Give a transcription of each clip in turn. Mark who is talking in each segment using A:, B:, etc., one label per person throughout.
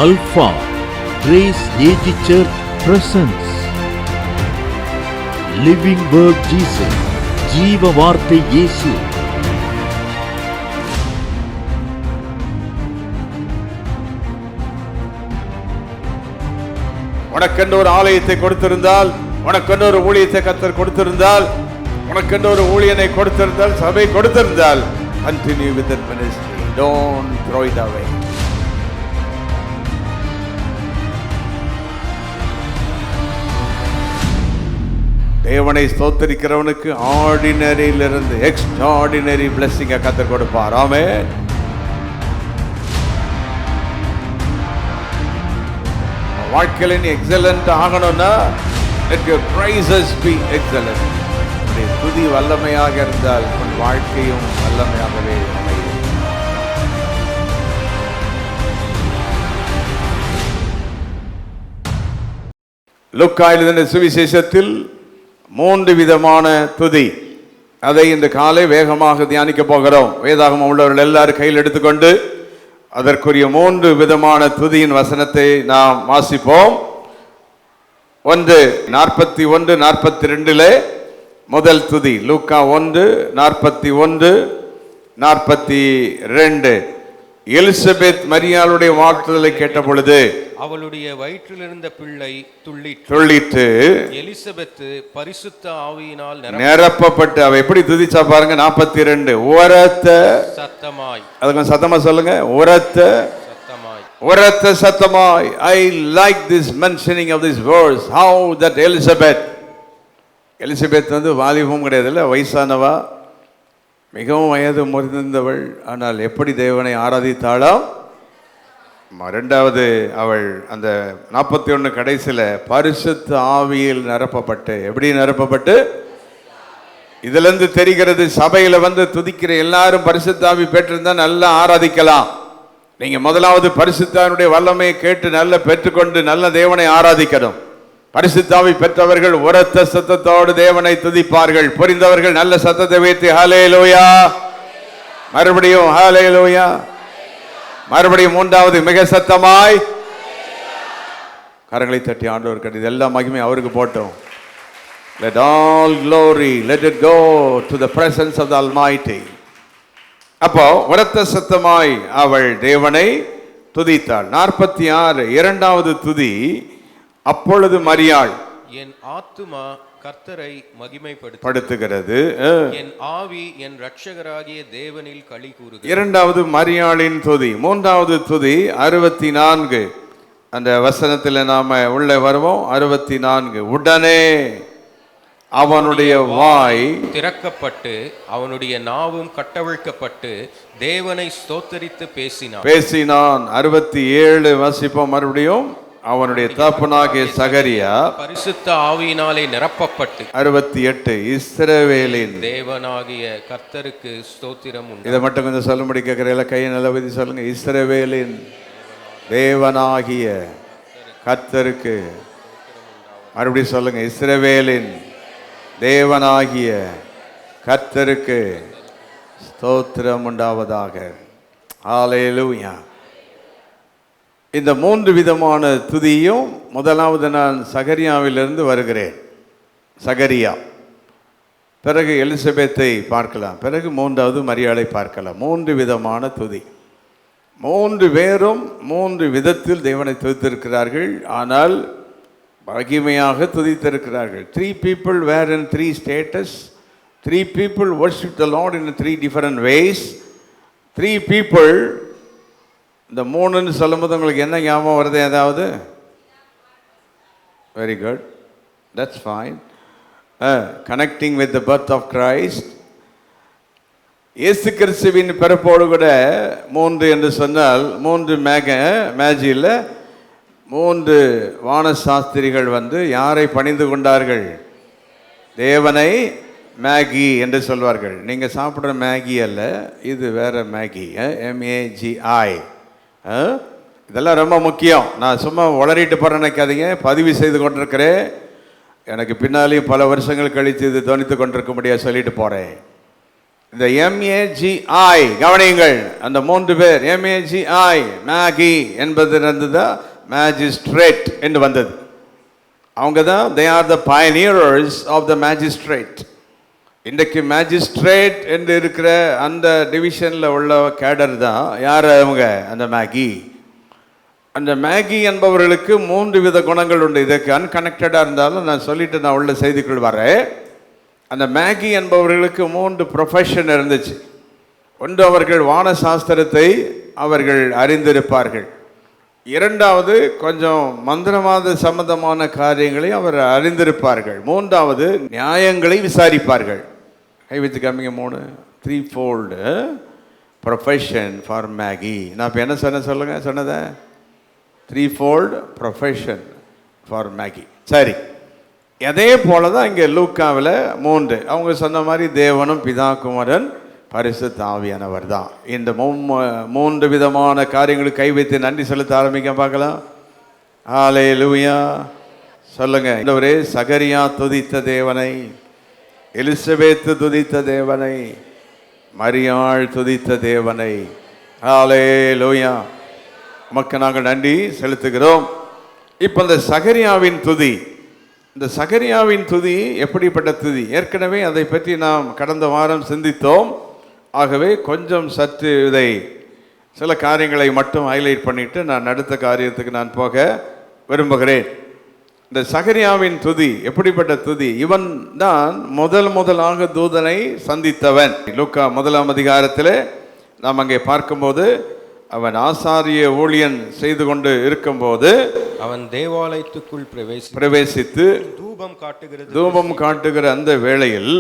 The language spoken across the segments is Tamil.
A: Alpha Grace AG Church presents Living Word Jesus, ஜீவ வார்த்தை இயேசு.
B: உனக்கென்று ஒரு ஆலயத்தை கொடுத்திருந்தால், உனக்கென்று ஒரு ஊழியத்தை கர்த்தர் கொடுத்திருந்தால், உனக்கென்று ஒரு ஊழியனை கொடுத்திருந்தால், சபை கொடுத்திருந்தால், continue with that ministry. Don't throw it away. தேவனை ஸ்தோத்திரிக்கிறவனுக்கு ஆர்டினரியிலிருந்து எக்ஸ்ட்ராடினரி பிளெஸிங்கை கர்த்தர் கொடுப்பார். ஆமென். வாழ்க்கையில நீ எக்ஸலண்ட் ஆகணும்னா let your praises be excellent. துதி வல்லமையாக இருந்தால் உன் வாழ்க்கையும் வல்லமையாகவே அமையும். லூக்கா எழுதின சுவிசேஷத்தில் 3 விதமான துதி, அதை இந்த காலை வேகமாக தியானிக்க போகிறோம். வேதாகமம் உள்ளவர்கள் எல்லாரும் கையில் எடுத்துக்கொண்டு அதற்குரிய 3 விதமான துதியின் வசனத்தை நாம் வாசிப்போம். 1:41, 42 முதல் துதி. லூக்கா 1:41, 42. எலிசபெத் மரியாளுடைய வாழ்த்துதலை கேட்ட பொழுது
C: அவளுடைய வயிற்றில் இருந்த பிள்ளை
B: துள்ளிட்டு
C: எலிசபெத் பரிசுத்த ஆவியினால்
B: நிரப்பப்பட்டு அவ எப்படி துதிச்சா பாருங்க. 42 உரத்த சத்தமாய். அதுக்கு சத்தமா சொல்லுங்க. உரத்த சத்தமாய். I like this mentioning of this verse, how that Elizabeth வாலிபம் கிடையாது, இல்லை வயசானவா, மிகவும் வயது முதிர்ந்தவள். ஆனால் எப்படி தேவனை ஆராதித்தாளாம். 2வது அவள் அந்த 41 கடைசியில் பரிசுத்த ஆவியில் நிரப்பப்பட்டு. எப்படி நிரப்பப்பட்டு? இதிலிருந்து தெரிகிறது, சபையில் துதிக்கிற எல்லாரும் பரிசுத்த ஆவி பெற்றிருந்தா நல்லா ஆராதிக்கலாம். நீங்க முதலாவது பரிசுத்தாவினுடைய வல்லமையை கேட்டு நல்ல பெற்றுக்கொண்டு நல்ல தேவனை ஆராதிக்கணும். பரிசுத்தாவி பெற்றவர்கள் உரத்த சத்தத்தோடு தேவனை துதிப்பார்கள். புரிந்தவர்கள் நல்ல சத்தத்தை வைத்து ஹல்லேலூயா. மறுபடியும் ஹல்லேலூயா. மறுபடியும் 3வது மிக சத்தமாய். கரங்களை தட்டி ஆண்டவருக்கு எல்லா மகிமை அவருக்கு போட்டோம். Let all glory, let it go to the presence of the Almighty. அப்போ உரத்த சத்தமாய் அவள் தேவனை துதித்தாள். 46 2வது துதி. அப்பொழுது மரியாள்
C: என் ஆத்துமா கர்த்தரை
B: மகிமைப்படுத்துகிறது,
C: என் ஆவி என் இரட்சகராகிய தேவனில் களி கூறுகிறது.
B: 2வது மரியாளின் துதி. 3வது துதி 64. அந்த வசனத்தில் நாம உள்ளே வருவோம். 64 உடனே அவனுடைய வாய்
C: திறக்கப்பட்டு அவனுடைய நாவும் கட்டவிழ்க்கப்பட்டு தேவனை ஸ்தோத்தரித்து பேசினான்.
B: 67 வாசிப்போம் மறுபடியும். அவனுடைய தகப்பனாகிய சகரியா
C: பரிசுத்த ஆவியினாலே நிரப்பப்பட்டு
B: 68 இஸ்ரவேலின்
C: தேவனாகிய கர்த்தருக்கு ஸ்தோத்திரம் உண்டு.
B: இதை மட்டும் கொஞ்சம் சொல்லும்படி கேட்கிற கையை நல்லபதி சொல்லுங்க. இஸ்ரவேலின் தேவனாகிய கர்த்தருக்கு. மறுபடியும் சொல்லுங்க. இஸ்ரவேலின் தேவனாகிய கர்த்தருக்கு ஸ்தோத்திரம் உண்டாவதாக. ஹல்லேலூயா. இந்த 3 விதமான துதியும் முதலாவது நான் சகரியாவிலிருந்து வருகிறேன். சகரியா, பிறகு எலிசபெத்தை பார்க்கலாம், பிறகு 3வது மரியாளை பார்க்கலாம். 3 விதமான துதி. 3 பேரும் 3 விதத்தில் தேவனை துதித்திருக்கிறார்கள். ஆனால் மகிமையாக துதித்திருக்கிறார்கள். 3 people were in 3 status. 3 people worship the Lord in 3 different ways. 3 people. இந்த 3ன்னு சொல்லும்போது உங்களுக்கு என்ன ஞாபகம் வருது? ஏதாவது? Very good, that's fine. Connecting with the birth of Christ. இயேசு கிறிஸ்துவின் பிறப்போடு கூட 3 என்று சொன்னால் 3 மேஜியில் 3 வானசாஸ்திரிகள் யாரை பணிந்து கொண்டார்கள்? தேவனை. மேகி என்று சொல்வார்கள். நீங்கள் சாப்பிட்ற மேகி அல்ல, இது வேற மேகி. MAGI. இதெல்லாம் ரொம்ப முக்கியம். நான் சும்மா உளறிட்டு போகிறேன் நினைக்காதீங்க. பதிவு செய்து கொண்டிருக்கிறேன். எனக்கு பின்னாலேயும் பல வருஷங்கள் கழித்து இது தோணித்து கொண்டிருக்க முடியாது சொல்லிட்டு போகிறேன். இந்த MAGI கவனியுங்கள், அந்த 3 பேர் MAGI மேகி என்பதிலிருந்து தான் மேஜிஸ்ட்ரேட் என்று வந்தது. அவங்க தான் they are the pioneers of the magistrate. இன்றைக்கு மேஜிஸ்ட்ரேட் என்று இருக்கிற அந்த டிவிஷனில் உள்ள கேடர் தான் யார் அவங்க, அந்த மேகி. அந்த மேகி என்பவர்களுக்கு 3 வித குணங்கள் உண்டு. இதற்கு அன்கனெக்டடாக இருந்தாலும் நான் சொல்லிட்டு நான் உள்ள செய்திக்குள் வரேன். அந்த மேகி என்பவர்களுக்கு 3 ப்ரொஃபஷன் இருந்துச்சு. ஒன்று, அவர்கள் வான சாஸ்திரத்தை அவர்கள் அறிந்திருப்பார்கள். இரண்டாவது, கொஞ்சம் மந்திரவாத சம்பந்தமான காரியங்களை அவர் அறிந்திருப்பார்கள். மூன்றாவது, நியாயங்களை விசாரிப்பார்கள். கை வச்சு காமிங்க. 3 3-fold ப்ரொஃபஷன் ஃபார் மேகி. நான் இப்போ என்ன சொல்லுங்க சொன்னதை 3-fold ப்ரொஃபஷன் ஃபார் மேகி. சரி, அதே போல தான் இங்கே லூக்காவில் 3 அவங்க சொன்ன மாதிரி தேவனும் பிதா குமாரன் பரிசுத்த ஆவியானவர் தான். இந்த 3 விதமான காரியங்களுக்கு கை வைத்து நன்றி செலுத்த ஆரம்பிக்க பார்க்கலாம். ஹல்லேலூயா சொல்லுங்க. ஆண்டவரே, சகரியா துதித்த தேவனை, எலிசபெத் துதித்த தேவனை, மரியாள் துதித்த தேவனை, ஹல்லேலூயா உமக்கு நாங்கள் நன்றி செலுத்துகிறோம். இப்போ இந்த சகரியாவின் துதி, இந்த சகரியாவின் துதி எப்படிப்பட்ட துதி? ஏற்கனவே அதை பற்றி நாம் கடந்த வாரம் சிந்தித்தோம். ஆகவே கொஞ்சம் சற்று இதை சில காரியங்களை மட்டும் ஹைலைட் பண்ணிட்டு நான் அடுத்த காரியத்துக்கு நான் போக விரும்புகிறேன். இந்த சகரியாவின் துதி எப்படிப்பட்ட துதி? இவன் தான் முதலாக தூதனை சந்தித்தவன். லூக்கா 1ஆம் அதிகாரத்தில் நாம் அங்கே பார்க்கும்போது, அவன் ஆசாரிய ஊழியன் செய்து கொண்டு இருக்கும்போது
C: அவன் தேவாலயத்துக்குள்
B: பிரவேசித்து தூபம் காட்டுகிற அந்த வேளையில்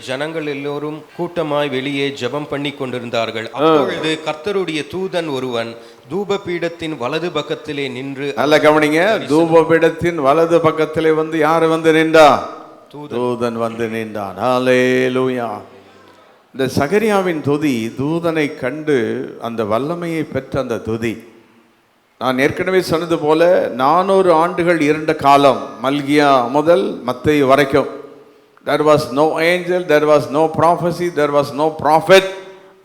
C: ஜனங்கள் எல்லோரும் கூட்டமாய் வெளியே ஜெபம் பண்ணி கொண்டிருந்தார்கள். அப்பொழுது கர்த்தருடைய தூதன் ஒருவன் தூப பீடத்தின் வலது பக்கத்திலே நின்று,
B: நல்ல கவனிங்க, தூப பீடத்தின் வலது பக்கத்திலே வந்து யார் வந்து நின்றா? தூதன் வந்து நின்றான். ஹல்லேலூயா. இந்த சகரியாவின் துதி தூதனை கண்டு அந்த வல்லமையை பெற்ற அந்த துதி. நான் ஏற்கனவே சொன்னது போல 400 ஆண்டுகள் இருண்ட காலம், மல்கியா முதல் மத்தேயு வரைக்கும். There was no angel, there was no prophecy, there was no prophet,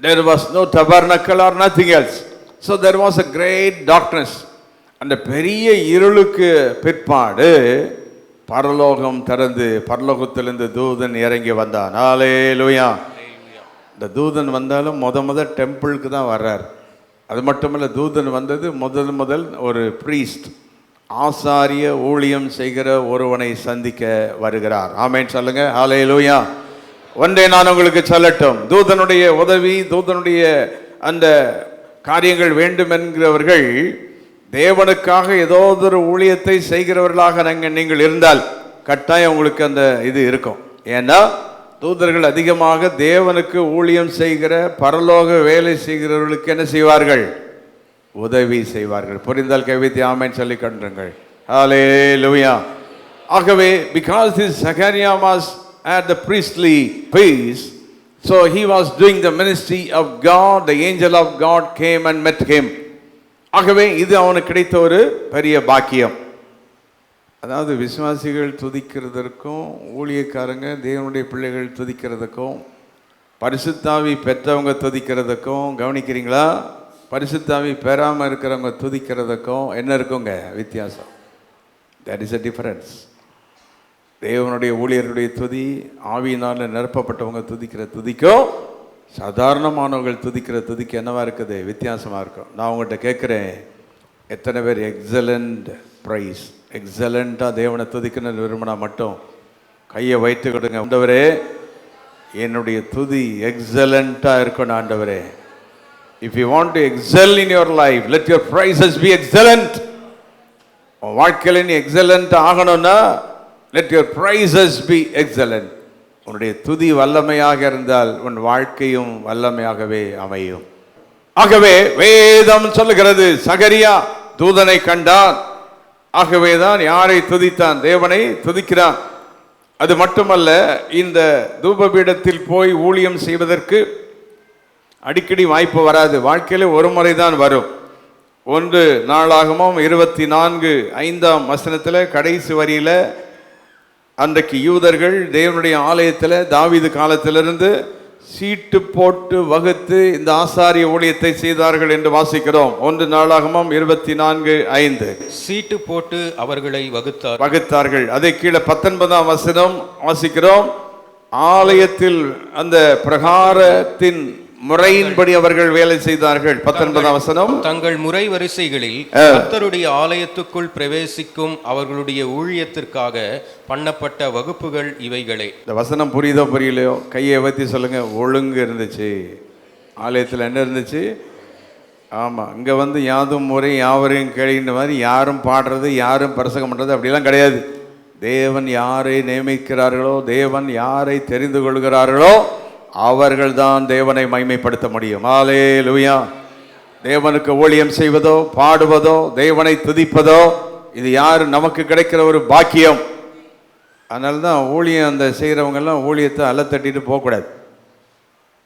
B: there was no tabernacle or nothing else. So there was a great darkness. அந்த பெரிய இருளுக்கு பிற்பாடு பரலோகம் திறந்து பரலோகத்திலிருந்து தூதன் இறங்கி வந்தான். ஹல்லேலூயா. இந்த தூதன் வந்தாலும் முத டெம்பிளுக்கு தான் வர்றார். அது மட்டுமல்ல, தூதன் வந்தது முதல் ஒரு பிரீஸ்ட், ஆசாரிய ஊழியம் செய்கிற ஒருவனை சந்திக்க வருகிறார். ஆமென் சொல்லுங்க. ஹல்லேலூயா. ஒன்றே நான் உங்களுக்கு சொல்லட்டும், தூதனுடைய உதவி, தூதனுடைய அந்த காரியங்கள் வேண்டும் என்கிறவர்கள் தேவனுக்காக ஏதோ ஒரு ஊழியத்தை செய்கிறவர்களாக நீங்கள் இருந்தால் கட்டாயம் உங்களுக்கு அந்த இது இருக்கும். ஏன்னா தூதர்கள் அதிகமாக தேவனுக்கு ஊழியம் செய்கிற பரலோக வேலை செய்கிறவர்களுக்கு என்ன செய்வார்கள்? உதவி செய்வார்கள். புரிந்தால் கைவித்தி ஆமென் சொல்லி கண்டுங்கள். ஹல்லேலூயா. ஆகவே because this Zechariah was at the priestly place, so he was doing the ministry of God, the angel of God came and met him. ஆகவே இது அவனுக்கு கிடைத்த ஒரு பெரிய பாக்கியம். அதாவது விசுவாசிகள் துதிக்கிறதற்கும் ஊழியக்காரங்க தேவனுடைய பிள்ளைகள் துதிக்கிறதுக்கும் பரிசுத்தாவி பெற்றவங்க துதிக்கிறதுக்கும் கவனிக்கிறீங்களா? பரிசுத்தாவி பெறாமல் இருக்கிறவங்க துதிக்கிறதுக்கும் என்ன இருக்குங்க வித்தியாசம்? That is a difference. தேவனுடைய ஊழியர்களுடைய துதி, ஆவியினால் நிரப்பப்பட்டவங்க துதிக்கிற துதிக்கும் சாதாரணமானவர்கள் துதிக்கிற துதிக்கு என்னவா இருக்குது? வித்தியாசமாக இருக்கும். நான் உங்கள்கிட்ட கேட்குறேன், எத்தனை பேர் எக்ஸலண்ட் ப்ரைஸ், எக்ஸலண்ட்டாக தேவனை துதிக்கணும்னு விரும்பினா மட்டும் கையை வைத்து கொடுங்க. ஆண்டவரே, என்னுடைய துதி எக்ஸலண்ட்டாக இருக்கணும் ஆண்டவரே. If you want to excel in your life, let your praises be excellent. உன் வாழ்க்கையில் நீ எக்ஸலண்ட் ஆகணும்னா let your praises be excellent. உன்னுடைய துதி வல்லமையாக இருந்தால் உன் வாழ்க்கையும் வல்லமையாகவே அமையும். ஆகவே வேதம் சொல்லுகிறது, சகரியா தூதனை கண்டான். ஆகவேதான் யாரை துதித்தான்? தேவனை துதிக்கிறான். அது மட்டுமல்ல, இந்த தூபபீடத்தில் போய் ஊழியம் செய்வதற்கு அடிக்கடி வாய்ப்பு வராது. வாழ்க்கையில ஒரு முறை தான் வரும். 1 நாளாகமம் 24:5 கடைசி வரியில அன்றைக்கு யூதர்கள் தேவனுடைய ஆலயத்தில் தாவீது காலத்திலிருந்து சீட்டு போட்டு வகுத்து இந்த ஆசாரிய ஊழியத்தை செய்தார்கள் என்று வாசிக்கிறோம். 1 நாளாகமம் 24:5.
C: சீட்டு போட்டு அவர்களை
B: வகுத்தார்கள். அதை கீழே 19ஆம் வசனம் வாசிக்கிறோம். ஆலயத்தில் அந்த பிரகாரத்தின் முறையின்படி அவர்கள் வேலை செய்தார்கள். 19ஆம் வசனம்.
C: தங்கள் முறை வரிசைகளில் கர்த்தருடைய ஆலயத்துக்குள் பிரவேசிக்கும் அவர்களுடைய ஊழியத்திற்காக பண்ணப்பட்ட வகுப்புகள் இவைகளே. இந்த
B: வசனம் புரியுதோ புரியலையோ கையை வத்தி சொல்லுங்க. ஒழுங்கு இருந்துச்சு. ஆலயத்தில் என்ன இருந்துச்சு? ஆமாம், இங்கே வந்து யாதும் முறை யாவரையும் கேளுகின்ற மாதிரி யாரும் பாடுறது யாரும் பிரசங்கம் பண்ணுறது அப்படிலாம் கிடையாது. தேவன் யாரை நியமிக்கிறார்களோ, தேவன் யாரை தெரிந்து கொள்கிறார்களோ அவர்கள்தான் தேவனை மகிமைப்படுத்த முடியும். அல்லேலூயா. தேவனுக்கு ஊழியம் செய்வதோ பாடுவதோ தேவனை துதிப்பதோ இது யார் நமக்கு கிடைக்கிற ஒரு பாக்கியம். அதனால தான் ஊழியம் அந்த செய்கிறவங்கெல்லாம் ஊழியத்தை அல்ல தட்டிட்டு போகக்கூடாது.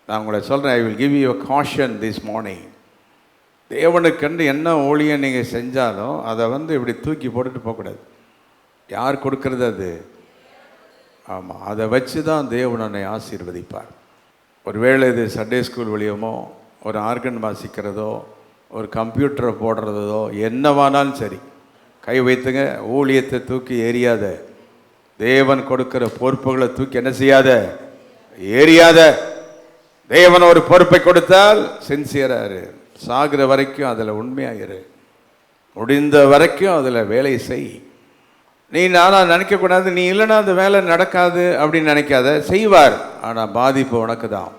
B: நான் உங்களை சொல்கிறேன், I will give you a caution this morning. தேவனுக்கண்டு என்ன ஊழியம் நீங்கள் செஞ்சாலும் அதை வந்து இப்படி தூக்கி போட்டுட்டு போகக்கூடாது. யார் கொடுக்கறது அது? ஆமாம், அதை வச்சு தான் தேவனை ஆசீர்வதிப்பார். ஒருவேளை இது சண்டே ஸ்கூல் ஊழியமோ, ஒரு ஆர்கன் வாசிக்கிறதோ, ஒரு கம்ப்யூட்டரை போடுறதோ என்னவானாலும் சரி, கை வைத்துங்க. ஊழியத்தை தூக்கி எறியாத. தேவன் கொடுக்கிற பொறுப்புகளை தூக்கி என்ன செய்யாத, எறியாத. தேவன் ஒரு பொறுப்பை கொடுத்தால் சின்சியராக சாகிற வரைக்கும் அதில் உண்மையாகிரு. முடிந்த வரைக்கும் அதில் வேலை செய். நீ நானாக நினைக்கக்கூடாது, நீ இல்லைன்னா அந்த வேலை நடக்காது அப்படின்னு நினைக்காத. செய்வார், ஆனால் பாதிப்பு உனக்கு தான்.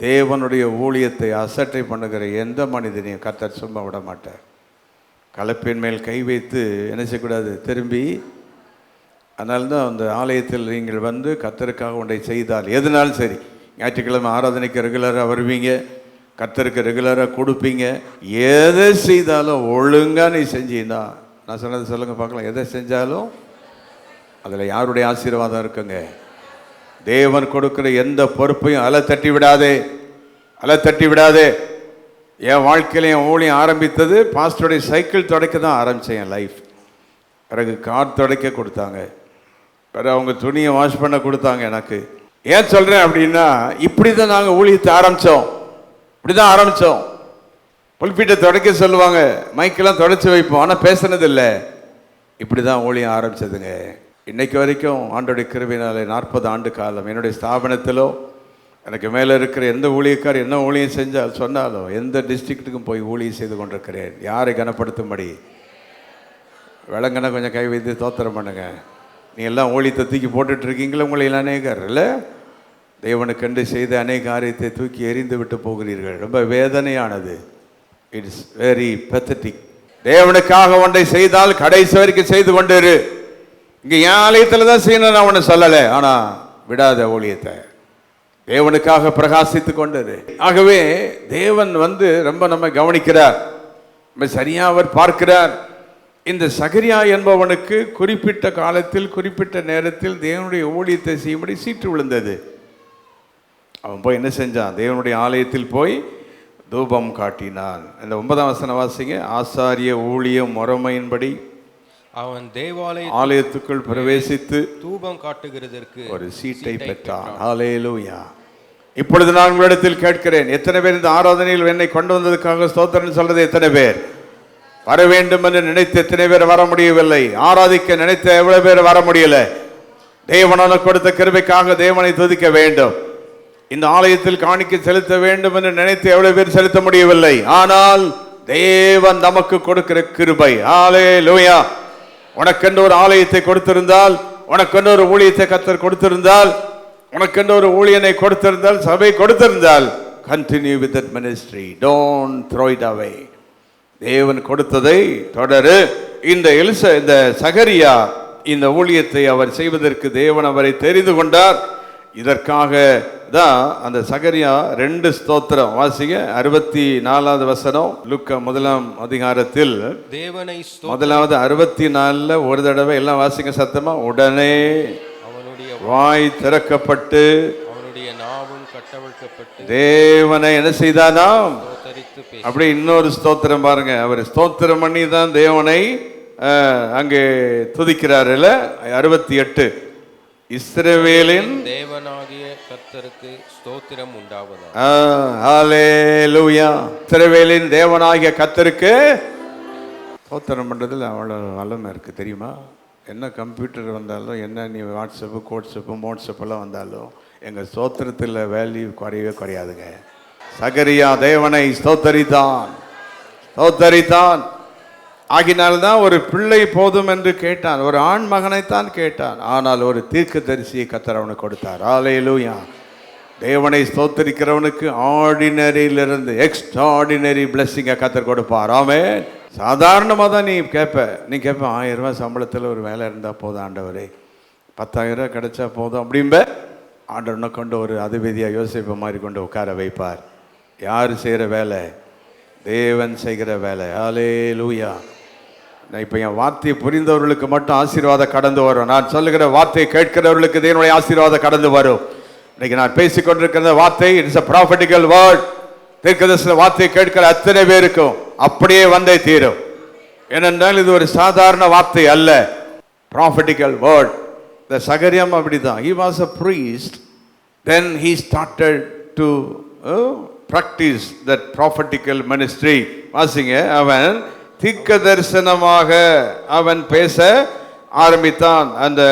B: தேவனுடைய ஊழியத்தை அசட்டை பண்ணுகிற எந்த மனிதனையும் கர்த்தர் சும்மா விட மாட்டார். கலப்பின் மேல் கை வைத்து என்ன செய்யக்கூடாது, திரும்பி. அதனால்தான் அந்த ஆலயத்தில் நீங்கள் வந்து கர்த்தருக்காக ஒன்றை செய்தால், எதுனாலும் சரி, ஞாயிற்றுக்கிழமை ஆராதனைக்கு ரெகுலராக வருவீங்க, கர்த்தருக்கு ரெகுலராக கொடுப்பீங்க, எதை செய்தாலும் ஒழுங்காக நீ செஞ்சீன்னா, நான் சொன்னது சொல்லுங்கள் பார்க்கலாம், எதை செஞ்சாலும் அதில் யாருடைய ஆசீர்வாதம் இருக்குங்க? தேவன் கொடுக்குற எந்த பொறுப்பையும் அலை தட்டி விடாதே, அலை தட்டி விடாதே. என் வாழ்க்கையில் என் ஊழியம் ஆரம்பித்தது பாஸ்டருடைய சைக்கிள் துடைக்க தான் ஆரம்பித்தேன் என் லைஃப். பிறகு கார் துடைக்க கொடுத்தாங்க, பிறகு அவங்க துணியை வாஷ் பண்ண கொடுத்தாங்க எனக்கு. ஏன் சொல்கிறேன் அப்படின்னா, இப்படி தான் நாங்கள் ஊழியத்தை ஆரம்பித்தோம். இப்படி தான் ஆரம்பித்தோம். புல்பீட்டை துடைக்க சொல்லுவாங்க, மைக்கெல்லாம் துடைச்சி வைப்போம், ஆனால் பேசுனது இல்லை. இப்படி தான் ஊழியம் ஆரம்பித்ததுங்க. இன்றைக்கு வரைக்கும் ஆண்டோடைய கிருபையினாலே 40 ஆண்டு காலம் என்னுடைய ஸ்தாபனத்திலோ, எனக்கு மேலே இருக்கிற எந்த ஊழியக்கார் என்ன ஊழியம் செஞ்சால் சொன்னாலும் எந்த டிஸ்ட்ரிக்ட்டுக்கும் போய் ஊழியம் செய்து கொண்டிருக்கிறேன். யாரை கனப்படுத்தும்படி? விளங்கன கொஞ்சம் கை வைத்து தோத்திரம் பண்ணுங்க. நீ எல்லாம் ஊழியத்தை தூக்கி போட்டுட்ருக்கீங்களே, உங்களை எல்லாம் அநேகர் இல்லை, தேவனுக்கென்று செய்த அநேக காரியத்தை தூக்கி எறிந்து விட்டு போகிறீர்கள். ரொம்ப வேதனையானது. It's very pathetic. தேவனுக்காக ஒன்றை செய்தால் கடைசி வரைக்கும் செய்து கொண்டு இரு. இங்கே என் ஆலயத்தில் தான் செய்யணும் நான் ஒன்று சொல்லலை, ஆனால் விடாத ஊழியத்தை தேவனுக்காக பிரகாசித்து கொண்டு இரு. ஆகவே தேவன் வந்து ரொம்ப நம்ம கவனிக்கிறார், நம்ம சரியாக அவர் பார்க்கிறார். இந்த சகரியா என்பவனுக்கு குறிப்பிட்ட காலத்தில் குறிப்பிட்ட நேரத்தில் தேவனுடைய ஊழியத்தை செய்யும்படி சீட்டு விழுந்தது. அவன் போய் என்ன செஞ்சான்? தேவனுடைய ஆலயத்தில் போய் தூபம் காட்டினான். இந்த 9ஆம் வசனம் வாசிங்க. ஆசாரிய ஊழியம் முறைமையின்படி
C: அவன் தேவாலய
B: ஆலயத்துக்குள் பிரவேசித்து
C: தூபம் காட்டுகிறதற்கு
B: ஒரு சீட்டை பெற்றான். ஹல்லேலூயா. இப்பொழுது நான் உங்களிடத்தில் கேட்கிறேன், எத்தனை பேர் இந்த ஆராதனையில் என்னை கொண்டு வந்ததுக்காக ஸ்தோத்திரம் சொல்றது எத்தனை பேர்? வர வேண்டும் என்று நினைத்து எத்தனை பேர் வர முடியவில்லை? ஆராதிக்க நினைத்த எவ்வளவு பேர் வர முடியல? தேவனான கொடுத்த கிருபைக்காக தேவனை துதிக்க வேண்டும், இந்த ஆலயத்தில் காணிக்கை செலுத்த வேண்டும் என்று நினைத்து எவ்வளவு பேர் செலுத்த முடியவில்லை? ஆனால் தேவன் நமக்கு கொடுக்கிற கிருபை. ஹல்லேலூயா. உனக்கென்று ஒரு ஆலயத்தை கொடுத்திருந்தால், உனக்கென்று ஒரு ஊழியத்தை கர்த்தர் கொடுத்திருந்தால், உனக்கென்று ஒரு ஊழியனை கொடுத்திருந்தால், சபை கொடுத்திருந்தால், continue with that ministry. Don't throw it away. தேவன் கொடுத்ததை தொடரு. இந்த சகரியா இந்த ஊழியத்தை அவர் செய்வதற்கு தேவன் அவரை தெரிந்து கொண்டார். இதற்காக தான் அந்த சகரியா 2 ஸ்தோத்திரம் வாசிங்க. 64வது வசனம் லூக்கா 1ஆம் அதிகாரத்தில்
C: தேவனை
B: முதலாவது 64ல ஒரு தடவை எல்லாம் வாசிங்க சத்தமா. உடனே
C: அவனுடைய
B: வாய் திறக்கப்பட்டு
C: அவனுடைய நாவும் கட்டவிழ்க்கப்பட்டு
B: தேவனை என்ன செய்தானாம்? அப்படி இன்னொரு ஸ்தோத்திரம் பாருங்க. அவர் ஸ்தோத்திரம் பண்ணி தான் தேவனை அங்கே துதிக்கிறாருல 68 இஸ்ரவேலின்
C: தேவனாகிய கர்த்தருக்கு ஸ்தோத்திரம் உண்டாவதாக.
B: ஹல்லேலூயா. இஸ்ரவேலின் தேவனாகிய கர்த்தருக்கு ஸ்தோத்திரம் பண்றதுல அவ்வளவு வல்லமை இருக்கு தெரியுமா? என்ன கம்ப்யூட்டர் வந்தாலும், என்ன நீ வாட்ஸ்அப்பு கோட்ஸ்அப்பு மோட்ஸ்அப்பெல்லாம் வந்தாலும் எங்கள் ஸ்தோத்திரத்தில் வேல்யூ குறையவே குறையாதுங்க. சகரியா தேவனை ஸ்தோத்தரித்தான். ஆகினால்தான் ஒரு பிள்ளை போதும் என்று கேட்டான், ஒரு ஆண் மகனைத்தான் கேட்டான். ஆனால் ஒரு தீர்க்கதரிசியை கர்த்தர் அவனுக்கு கொடுத்தார். ஹல்லேலூயா. தேவனை ஸ்தோத்தரிக்கிறவனுக்கு ஆர்டினரியிலிருந்து எக்ஸ்ட்ராடினரி பிளெஸ்ஸிங்கை கர்த்தர் கொடுப்பார். ஆமென். சாதாரணமாக தான் நீ கேட்ப 1000 ரூபாய் சம்பளத்தில் ஒரு வேலை இருந்தால் போதும் ஆண்டவரே, 10,000 ரூபாய் கிடைச்சா போதும் அப்படிம்ப ஆண்டவனை கொண்டு ஒரு அதிபதியாக யோசிப்ப மாதிரி கொண்டு உட்கார வைப்பார். யார் செய்கிற வேலை? தேவன் செய்கிற வேலை. ஹல்லேலூயா. நான் இப்போ என் வார்த்தையை புரிந்தவர்களுக்கு மட்டும் ஆசீர்வாதம் கடந்து வரும். நான் சொல்லுகிற வார்த்தையை கேட்கிறவர்களுக்கு தேவனுடைய ஆசீர்வாதம் கடந்து வரும். இன்னைக்கு நான் பேசிக்கொண்டிருக்கிற வார்த்தை இட்ஸ் a prophetical word. தீர்க்கதரிசன வார்த்தையை கேட்கிற அத்தனை பேருக்கும் அப்படியே வந்தே தீரும். ஏனென்றால் இது ஒரு சாதாரண வார்த்தை அல்ல, prophetical word. இந்த சகரியம் அப்படிதான். He was a priest, then he started to practice that prophetical ministry. வாசிங்க, அவன் தீர்க்க தரிசனமாக அவன் பேச ஆரம்பித்தான். அந்த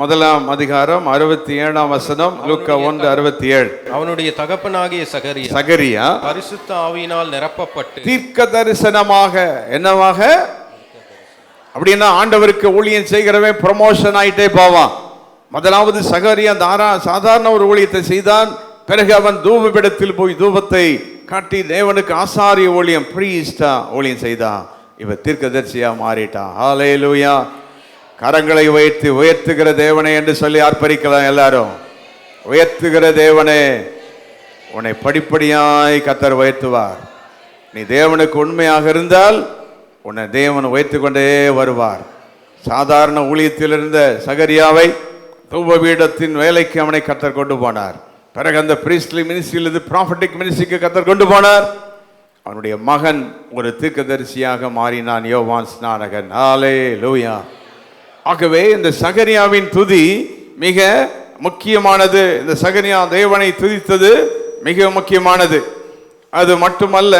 B: 1ஆம் அதிகாரம் 67ஆம் வசனம், லூக்கா 1:67.
C: அவனுடைய தகப்பனாகிய சகரியா பரிசுத்த ஆவியினால் நிரப்பப்பட்டு
B: தீர்க்க தரிசனமாக என்னவாக அப்படின்னா ஆண்டவருக்கு ஊழியம் செய்கிறவன் ப்ரமோஷன் ஆயிட்டே போவான். முதலாவது சகரியா சாதாரண ஒரு ஊழியத்தை செய்தான். பிறகு அவன் தூபபீடத்தில் போய் தூபத்தை காட்டி தேவனுக்கு ஆசாரிய ஊழியம் பிரீஸ்டா ஊழியம் செய்தான். இவன் தீர்க்கதரிசியா மாறிட்டான். ஹல்லேலூயா. கரங்களை உயர்த்துகிற தேவனே என்று சொல்லி ஆர்ப்பரிக்கலாம் எல்லாரும். உயர்த்துகிற தேவனே, உன்னை படிப்படியாய் கர்த்தர் உயர்த்துவார். நீ தேவனுக்கு உண்மையாக இருந்தால் உன்னை தேவன் உயர்த்து கொண்டே வருவார். சாதாரண ஊழியத்தில் இருந்த சகரியாவை தூபபீடத்தின் வேலைக்கு அவனை கர்த்தர் கொண்டு போனார். பிறகு அந்த பிரீஸ்ட்லி மினிஸ்ட்ரியிலிருந்து ப்ராஃபட்டிக் மினிஸ்ட்ரிக்கு கர்த்தர் கொண்டு போனார். அவனுடைய மகன் ஒரு தீர்க்கதரிசியாக மாறினான், யோவான் ஸ்நானகன். ஹல்லேலூயா. ஆகவே இந்த சகரியாவின் துதி மிக முக்கியமானது. இந்த சகரியா தேவனை துதித்தது மிக முக்கியமானது. அது மட்டுமல்ல,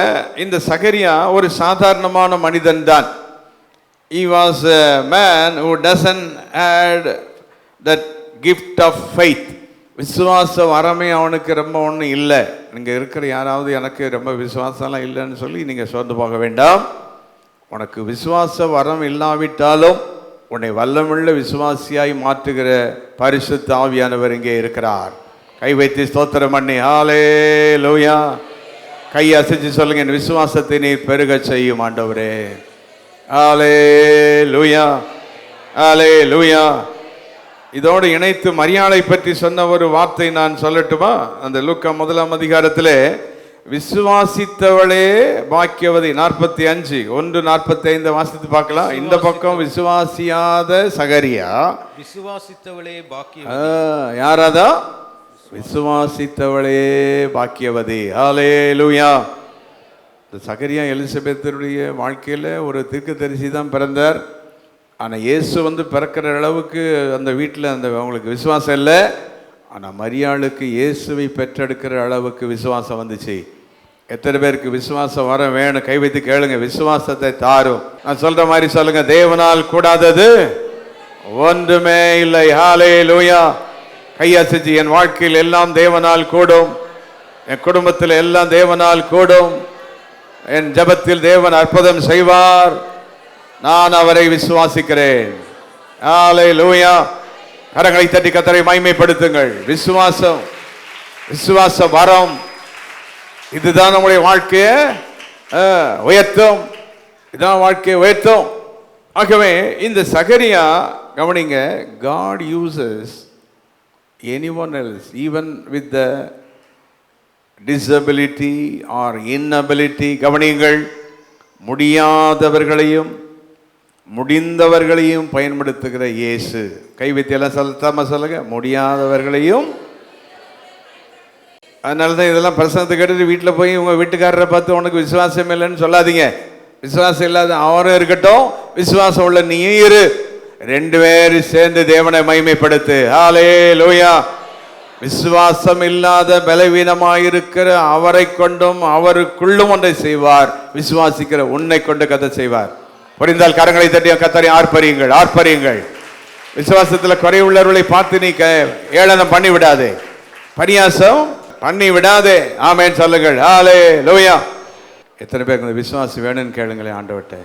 B: இந்த சகரியா ஒரு சாதாரணமான மனிதன் தான். He was a man who doesn't had that gift of faith. விசுவாச வரமே அவனுக்கு ரொம்ப ஒன்றும் இல்லை. நீங்கள் இருக்கிற யாராவது எனக்கு ரொம்ப விசுவாசம்லாம் இல்லைன்னு சொல்லி நீங்கள் சோர்ந்து போக வேண்டாம். உனக்கு விசுவாச வரம் இல்லாவிட்டாலும் உன்னை வல்லமுள்ள விசுவாசியாய் மாற்றுகிற பரிசுத்த ஆவியானவர் இங்கே இருக்கிறார். கை வைத்து ஸ்தோத்திரம் பண்ணி ஹல்லேலூயா. கை அசைச்சு சொல்லுங்க, என் விசுவாசத்தை நீர் பெருக செய்யும் ஆண்டவரே. ஹல்லேலூயா, ஹல்லேலூயா. இதோடு இணைத்து மரியாளை பற்றி சொன்ன ஒரு வார்த்தை நான் சொல்லட்டுமா? அந்த லூக்கா 1ஆம் அதிகாரத்திலே விசுவாசித்தவளே பாக்கியவதி 45 1:45 வாசித்து பார்க்கலாம். இந்த பக்கம் விசுவாசியாத சகரியா,
C: விசுவாசித்தவளே பாக்கியவதி.
B: யாராதா? விசுவாசித்தவளே பாக்கியவதி. ஹல்லேலூயா. இந்த சகரியா எலிசபெத்தருடைய வாழ்க்கையில் ஒரு தீர்க்கதரிசி தான் பிறந்தார். ஆனால் இயேசு பிறக்கிற அளவுக்கு அந்த வீட்டில் அவங்களுக்கு விசுவாசம் இல்லை. ஆனால் மரியாளுக்கு இயேசுவை பெற்றெடுக்கிற அளவுக்கு விசுவாசம் வந்துச்சு. எத்தனை பேருக்கு விசுவாசம் வர வேணும்? கை வைத்து கேளுங்க. விசுவாசத்தை தாரும். நான் சொல்ற மாதிரி சொல்லுங்க, தேவனால் கூடாதது ஒன்றுமே இல்லை. ஹல்லேலூயா. கையசைச்சு, என் வாழ்க்கையில் எல்லாம் தேவனால் கூடும், என் குடும்பத்தில் எல்லாம் தேவனால் கூடும், என் ஜெபத்தில் தேவன் அற்புதம் செய்வார், நான் அவரை விசுவாசிக்கிறேன். ஹல்லேலூயா. கரங்களை தட்டி கர்த்தரை மகிமைப்படுத்துங்கள். விசுவாசம், விசுவாச வரம், இதுதான் நம்முடைய வாழ்க்கையை உயர்த்தும். இதுதான் வாழ்க்கையை உயர்த்தும். ஆகவே இந்த சகரியா கவனிங்க, God uses anyone else even with the disability or inability. கவனிங்கள், முடியாதவர்களையும் முடிந்தவர்களையும் பயன்படுத்துகிற இயேசு. கை வைத்தியெல்லாம் சொல்லுங்க, முடியாதவர்களையும். அதனால தான் இதெல்லாம் பிரசங்கத்தை கேட்டுட்டு வீட்டில் போய் உங்கள் வீட்டுக்காரரை பார்த்து உனக்கு விசுவாசம் இல்லைன்னு சொல்லாதீங்க. விசுவாசம் இல்லாத அவரும் இருக்கட்டும், விசுவாசம் உள்ள நீ இரு. ரெண்டு பேரும் சேர்ந்து தேவனை மகிமைப்படுத்து. ஹல்லேலூயா. விசுவாசம் இல்லாத பலவீனமாயிருக்கிற அவரை கொண்டும் அவருக்குள்ளும் ஒன்றை செய்வார். விசுவாசிக்கிற உன்னை கொண்டு கதை செய்வார். புரிந்தால் கரங்களை தட்டி கத்தரை ஆர்ப்பரியுங்கள், ஆர்ப்பரியுங்கள். விசுவாசத்தில் குறைவுள்ளவர்களை பார்த்து நீ ஏளனம் பண்ணி விடாதே, பரியாசம் பண்ணி விடாதே. ஆமென் சொல்லுங்கள். ஹல்லேலூயா. எத்தனை பேருக்கு இந்த விசுவாசம் வேணும்னு கேளுங்களேன் ஆண்டவர்கிட்ட.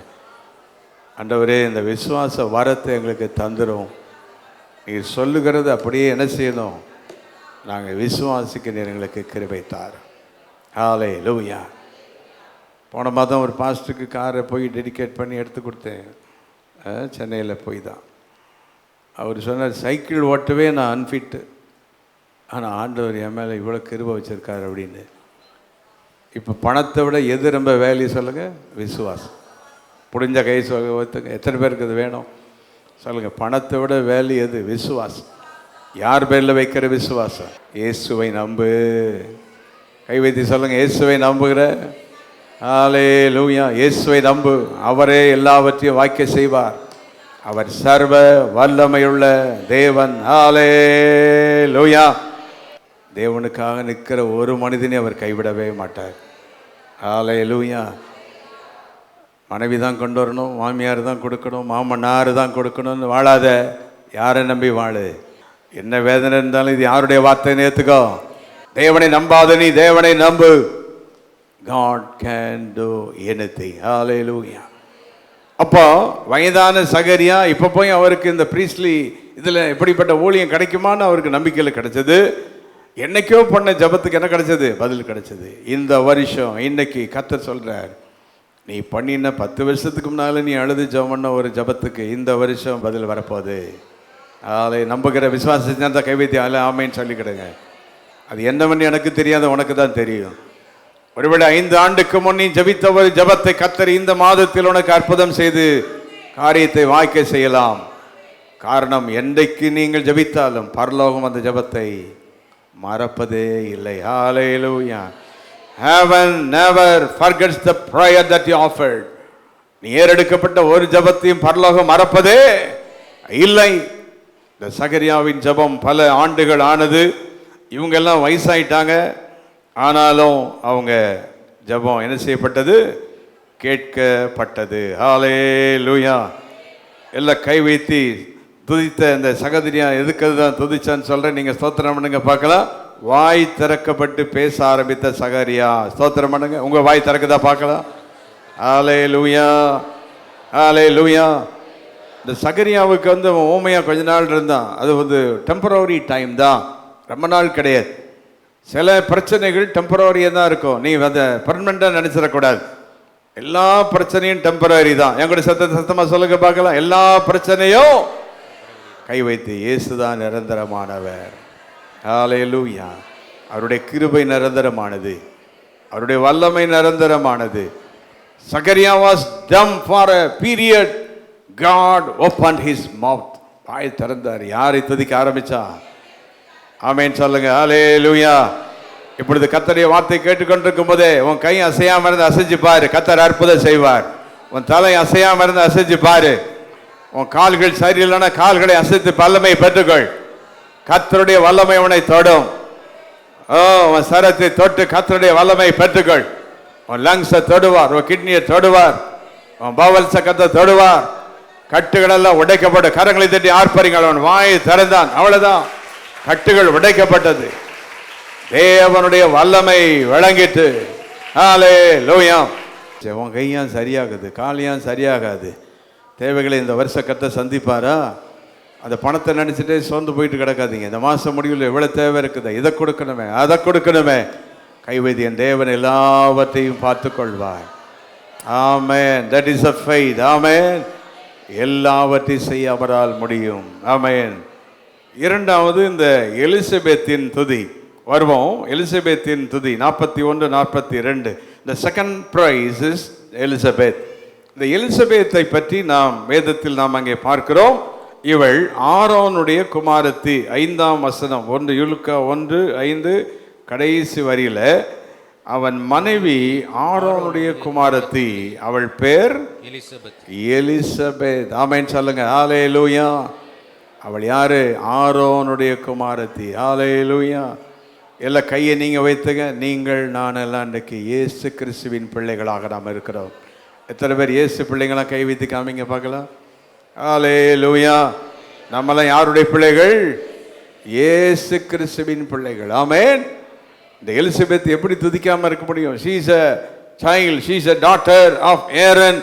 B: ஆண்டவரே, இந்த விசுவாச வரத்தை எங்களுக்கு தந்துடும். நீ சொல்லுகிறது அப்படியே என்ன செய்யணும், நாங்கள் விசுவாசிக்க நீர் எங்களுக்கு கிருபை தார். ஹல்லேலூயா. போன மாதம் ஒரு பாஸ்டருக்கு காரை போய் டெடிகேட் பண்ணி எடுத்து கொடுத்தேன். சென்னையில் போய் தான். அவர் சொன்னார், சைக்கிள் ஓட்டவே நான் அன்ஃபிட்டு, ஆனால் ஆண்டவர் என் மேலே இவ்வளோ கிருபை வச்சுருக்காரு அப்படின்னு. இப்போ பணத்தை விட எது ரொம்ப வேல்யூ சொல்லுங்கள்? விசுவாசம். முடிஞ்ச கை ஒத்துங்க. எத்தனை பேருக்கு அது வேணும் சொல்லுங்கள்? பணத்தை விட வேல்யூ எது? விசுவாசம். யார் பேரில் வைக்கிற விசுவாசம்? இயேசுவை நம்பு. கை வைத்து சொல்லுங்கள், இயேசுவை நம்புகிற. ஹல்லேலூயா. இயேசுவை நம்பு. அவரே எல்லாவற்றையும் வாய்க்க செய்வார். அவர் சர்வ வல்லமையுள்ள தேவன். ஹல்லேலூயா. தேவனுக்காக நிற்கிற ஒரு மனிதனை அவர் கைவிடவே மாட்டார். ஹல்லேலூயா. மனைவி தான் கொண்டு வரணும், மாமியார் தான் கொடுக்கணும், மாமனார் தான் கொடுக்கணும்னு வாழாத. யாரை நம்பி வாழு. என்ன வேதனை இருந்தாலும் இது யாருடைய வார்த்தைன்னு ஏற்றுக்கோ. தேவனை நம்பாத நீ தேவனை நம்பு. God can do anything. Hallelujah. அப்போ வயதான சகரியா இப்போ போய் அவருக்கு இந்த பிரீஸ்லி இதில் எப்படிப்பட்ட ஊழியம் கிடைக்குமான்னு அவருக்கு நம்பிக்கையில் கிடைச்சது. என்னைக்கோ பண்ண ஜபத்துக்கு என்ன கிடைச்சது? பதில் கிடைச்சது. இந்த வருஷம் இன்னைக்கு கர்த்தர் சொல்கிறார், நீ பண்ணின 10 வருஷத்துக்கு முன்னால் நீ அழுது ஜபம் பண்ண ஒரு ஜபத்துக்கு இந்த வருஷம் பதில் வரப்போகுது. அதை நம்புகிற விசுவாசத்தை கைவைத்தி ஆமைன்னு சொல்லிக்கிடுங்க. அது என்னவென்னு எனக்கு தெரியாத, உனக்கு தான் தெரியும். ஒருவேளை 5 ஆண்டுக்கு முன் நீ ஜபித்த ஒரு ஜபத்தை கர்த்தர் இந்த மாதத்தில் உனக்கு அற்புதம் செய்து காரியத்தை வாய்க்க செய்யலாம். காரணம், என்றைக்கு நீங்கள் ஜபித்தாலும் பரலோகம் அந்த ஜபத்தை மறப்பதே இல்லை. ஹல்லேலூயா. Heaven never forgets the prayer that you offered. நீ ஏறெடுக்கப்பட்ட ஒரு ஜபத்தையும் பரலோகம் மறப்பதே இல்லை. இந்த சகரியாவின் ஜபம் பல ஆண்டுகள் ஆனது. இவங்கெல்லாம் வயசாயிட்டாங்க. ஆனாலும் அவங்க ஜபம் என்ன செய்யப்பட்டது? கேட்கப்பட்டது. ஹல்லேலூயா. எல்லாம் கை வைத்து துதித்த இந்த சகோதரியா எதுக்கு தான் துதிச்சான்னு சொல்கிறேன். நீங்கள் ஸ்தோத்திரம் பண்ணுங்க பார்க்கலாம். வாய் திறக்கப்பட்டு பேச ஆரம்பித்த சகரியா. ஸ்தோத்திரம் பண்ணுங்க. உங்கள் வாய் திறக்குதா பார்க்கலாம். ஹல்லேலூயா. ஹல்லேலூயா. இந்த சகரியாவுக்கு ஊமையாக கொஞ்ச நாள் இருந்தான். அது டெம்பரவரி டைம் தான், ரொம்ப நாள் கிடையாது. சில பிரச்சனைகள் டெம்பரவரியாக தான் இருக்கும். நீ அதை பர்மனெண்ட்டாக நினச்சிடக்கூடாது. எல்லா பிரச்சனையும் டெம்பரவரி தான். என் கூட சத்தமாக சொல்லுங்க பார்க்கலாம். எல்லா பிரச்சனையும் கை வைத்து இயேசுதான் நிரந்தரமானவர். ஹல்லேலூயா. அவருடைய கிருபை நிரந்தரமானது, அவருடைய வல்லமை நிரந்தரமானது. Zechariah was dumb for a period. God opened his mouth. வாய் திறந்தார். யாரை துதிக்க ஆரம்பிச்சா? ஆமென் சொல்லுங்க. ஹல்லேலூயா. இப்பொழுது கர்த்தருடைய வார்த்தை கேட்டுக்கொண்டிருக்கும் போதே உன் கை அசையாம இருந்து அசைஞ்சு பாரு, கர்த்தர் அற்புதம் செய்வார். உன் தலை அசையாம இருந்து அசைஞ்சு பாரு. உன் கால்கள் சரியில்லைன்னா கால்களை அசைத்து வல்லமை பெற்றுக்கொள். கர்த்தருடைய வல்லமை உன்னை தொடும். உன் சரத்தை தொட்டு கர்த்தருடைய வல்லமை பெற்றுக்கொள். உன் லங்ஸை தொடுவார், உன் கிட்னியை தொடுவார், உன் பவல்ஸை கர்த்தர் தொடுவார். கட்டுகள் எல்லாம் உடைக்கப்படும். கரங்களை தட்டி ஆர்ப்பரிங்கள். அவன் வாயை திறந்தான், அவ்வளவுதான், கட்டுகள் உடைக்கப்பட்டது. தேவனுடைய வல்லமை விளங்கிட்டு. ஹல்லேலூயா. உன் கையான் சரியாகுது, காலியான் சரியாகாது. தேவைகளை இந்த வருஷ கர்த்தர் சந்திப்பாரா? அந்த பணத்தை நினச்சிட்டே சோர்ந்து போயிட்டு கிடக்காதீங்க. இந்த மாதம் முடிவில் எவ்வளோ தேவை இருக்குது, இதை கொடுக்கணுமே அதை கொடுக்கணுமே. கைவைத்தியன் தேவன் எல்லாவற்றையும் பார்த்து கொள்வார். ஆமென். That is a faith. ஆமென். எல்லாவற்றையும் செய்ய அவரால் முடியும். ஆமென். இரண்டாவது இந்த எலிசபெத்தின் துதி வருவோம். எலிசபெத்தின் துதி 41, 42. The second praise is Elizabeth. இந்த எலிசபெத்தை பற்றி நாம் வேதத்தில் நாம் அங்கே பார்க்கிறோம். இவள் ஆரோனுடைய குமாரத்தி. 5ஆம் வசனம் 1 யூலுக்கா 1:5 கடைசி வரியில் அவன் மனைவி ஆரோனுடைய குமாரத்தி, அவள் பேர்
C: எலிசபெத்.
B: எலிசபெத். ஆமென் சொல்லுங்க. ஹல்லேலூயா. அவள் யாரு? ஆரோனுடைய குமாரத்தி. ஹல்லேலூயா. எல்லா கையை நீங்க வைத்துங்க. நீங்கள் நான் எல்லாம் இன்றைக்கு இயேசு கிறிஸ்துவின் பிள்ளைகளாக நாம் இருக்கிறோம். எத்தனை பேர் இயேசு பிள்ளைங்களாம் கை வைத்து காமிங்க பார்க்கலாம். ஹல்லேலூயா. நம்மெல்லாம் யாருடைய பிள்ளைகள்? இயேசு கிறிஸ்துவின் பிள்ளைகள். ஆமென். இந்த எலிசபெத் எப்படி துதிக்காம இருக்க முடியும்? she is a child, she is a daughter of Aaron.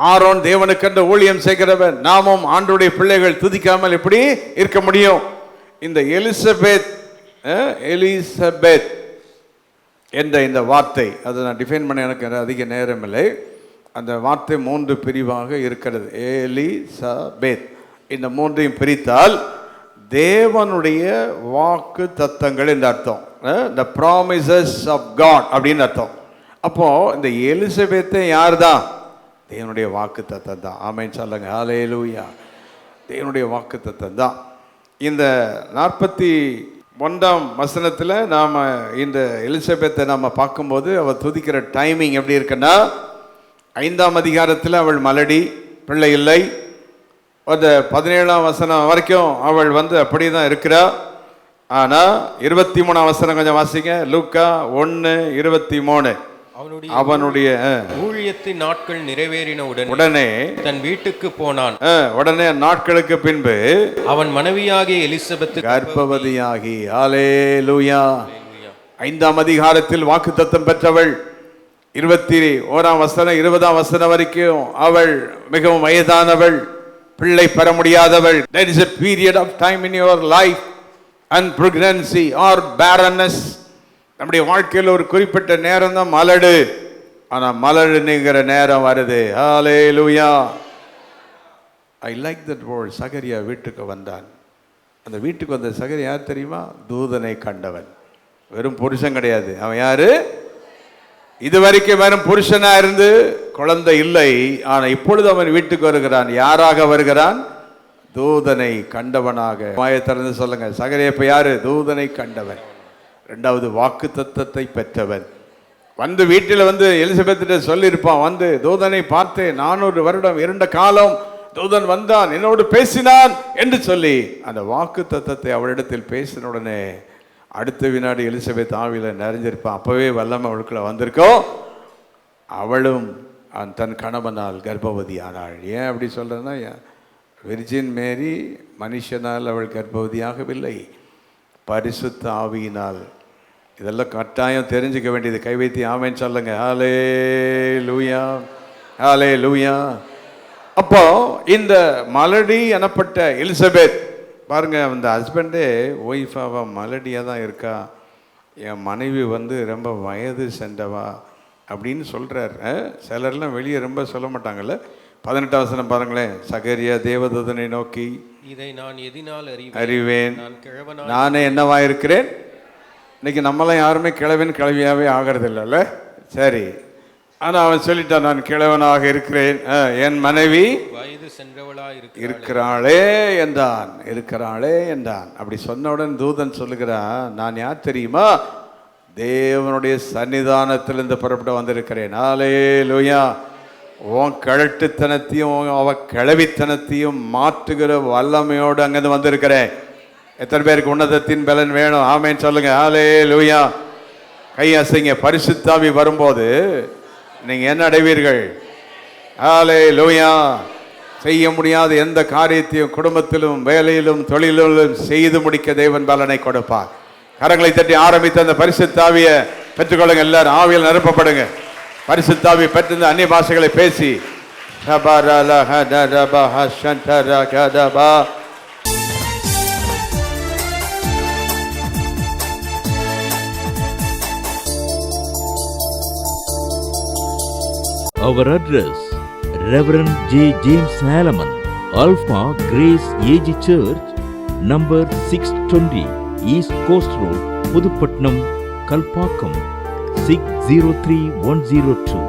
B: Aaron தேவனுக்கென்று ஊழியம் செய்கிறவன். நாமும் ஆண்டவருடைய பிள்ளைகள், துதிக்காமல் எப்படி இருக்க முடியும்? இந்த எலிசபெத் என்ற இந்த வார்த்தை, அதை நான் டிஃபைன் பண்ண எனக்கு அதிக நேரம் இல்லை. அந்த வார்த்தை 3 பிரிவாக இருக்கிறது. எலிசபெத். இந்த 3ஐயும் பிரித்தால் தேவனுடைய வாக்கு தத்தங்கள் என்று அர்த்தம். the promises of God அப்படின்னு அர்த்தம். அப்போ இந்த எலிசபெத்தை யார் தான்? தேவனுடைய வாக்கு தத்தம் தான். ஆமென் சொல்லுங்க. ஹல்லேலூயா. தேவனுடைய வாக்கு தத்தம் தான். இந்த 41ஆம் வசனத்தில் நாம் இந்த எலிசபெத்தை நாம் பார்க்கும்போது அவள் துதிக்கிற டைமிங் எப்படி இருக்குன்னா, 5ஆம் அதிகாரத்தில் அவள் மலடி, பிள்ளை இல்லை. அந்த 17ஆம் வசனம் வரைக்கும் அவள் அப்படி தான் இருக்கிறா. ஆனால் 23ஆம் வசனம் கொஞ்சம் வாசிங்க. லூக்கா 1:23. அவனுடைய
C: ஊழியத்தின் நாட்கள் நிறைவேறின
B: உடனே
C: தன் வீட்டுக்கு போனான்.
B: உடனே நாட்களுக்கு பின்பு
C: அவன் மனைவியாகிய எலிசபெத்
B: கர்ப்பவதியாகி. ஹல்லேலூயா. 5ஆம் அதிகாரத்தில் வாக்குத்தத்தம் பெற்றவள். 21ஆம் வசனம் 20ஆம் வசனம் வரைக்கும் அவள் மிகவும் வயதானவள், பிள்ளை பெற முடியாதவள். There is a period of time in your life and pregnancy or barrenness. நம்முடைய வாழ்க்கையில் ஒரு குறிப்பிட்ட நேரம் தான் மலடு. ஆனால் மலடுங்கிற நேரம் வருது. ஹல்லேலூயா. I like that word. சகரியா வீட்டுக்கு வந்தான். அந்த வீட்டுக்கு வந்த சகரியா யார் தெரியுமா? தூதனை கண்டவன். வெறும் புருஷன் கிடையாது. அவன் யாரு? இதுவரைக்கும் வெறும் புருஷனா இருந்து குழந்தை இல்லை. ஆனால் இப்பொழுது அவன் வீட்டுக்கு வருகிறான். யாராக வருகிறான்? தூதனை கண்டவனாக. வாயை திறந்து சொல்லுங்க. சகரியா இப்ப யாரு? தூதனை கண்டவன். 2வது வாக்கு தத்தத்தை பெற்றவன். வீட்டில் எலிசபெத்திட்ட சொல்லியிருப்பான், தூதனை பார்த்து 400 வருடம் 2 காலம் தூதன் வந்தான், என்னோடு பேசினான் என்று சொல்லி அந்த வாக்கு தத்தத்தை அவளிடத்தில் பேசின உடனே அடுத்த வினாடி எலிசபெத் ஆவியில் நிறைஞ்சிருப்பான். அப்பவே வல்லமை அவளுக்குள்ள வந்திருக்கோம். அவளும் தன் கணவனால் கர்ப்பவதி ஆனாள். ஏன் அப்படி சொல்றேன்னா, விர்ஜின் மேரி மனுஷனால் அவள் கர்ப்பவதியாகவில்லை, பரிசுத்த ஆவியினால். இதெல்லாம் கட்டாயம் தெரிஞ்சுக்க வேண்டியது. கை வைத்து ஆமென் சொல்லுங்க. ஹல்லேலூயா, ஹல்லேலூயா. அப்போ இந்த மலடி எனப்பட்ட எலிசபெத் பாருங்க, அந்த ஹஸ்பண்டே ஒய்ஃபாவா மலடியாக தான் இருக்கா. என் மனைவி ரொம்ப வயது சென்றவா அப்படின்னு சொல்கிறார். சிலர்லாம் வெளியே ரொம்ப சொல்ல மாட்டாங்கல்ல. 18ஆம் வசனம் பாருங்களேன். சகரியா தேவதூதனை நோக்கி,
C: இதை நான் எதினால்
B: அறிவேன், நானே என்னவா இருக்கிறேன். இன்னைக்கு நம்மளாம் யாருமே கிழவியாகவே ஆகிறது இல்லைல்ல. சரி, ஆனால் அவன் சொல்லிட்டான், நான் கிழவனாக இருக்கிறேன், என் மனைவி
C: வயது சென்றவளா
B: இருக்கிறாளே என்றான். இருக்கிறாளே என்றான். அப்படி சொன்னவுடன் தூதன் சொல்லுகிறான், நான் யார் தெரியுமா? தேவனுடைய சன்னிதானத்திலிருந்து புறப்பட்டு வந்திருக்கிறேன். ஹல்லேலூயா. உன் கழட்டுத்தனத்தையும் அவ கிழவித்தனத்தையும் மாற்றுகிற வல்லமையோடு அங்கிருந்து வந்திருக்கிறேன். எத்தனை பேருக்கு உன்னதத்தின் பலன் வேணும்? ஆமென் சொல்லுங்க. ஹல்லேலூயா. கை அசைங்க. பரிசுத்த ஆவி வரும்போது நீங்க என்ன அடைவீர்கள்? ஹல்லேலூயா. செய்ய முடியாத எந்த காரியத்தையும் குடும்பத்திலும் வேலையிலும் தொழிலும் செய்து முடிக்க தேவன் பலனை கொடுப்பார். கரங்களை தட்டி ஆரம்பித்து அந்த பரிசுத்த ஆவியை பெற்றுக்கொள்ளுங்க. எல்லாரும் ஆவியில் நிரப்பப்படுங்க. பரிசுத்த ஆவி பெற்று அந்நிய பாஷைகளை பேசி
A: Our address, Reverend J. James Salomon, Alpha Grace AG Church, number 620, East Coast Road, Pudupatnam, Kalpakkam, 603102.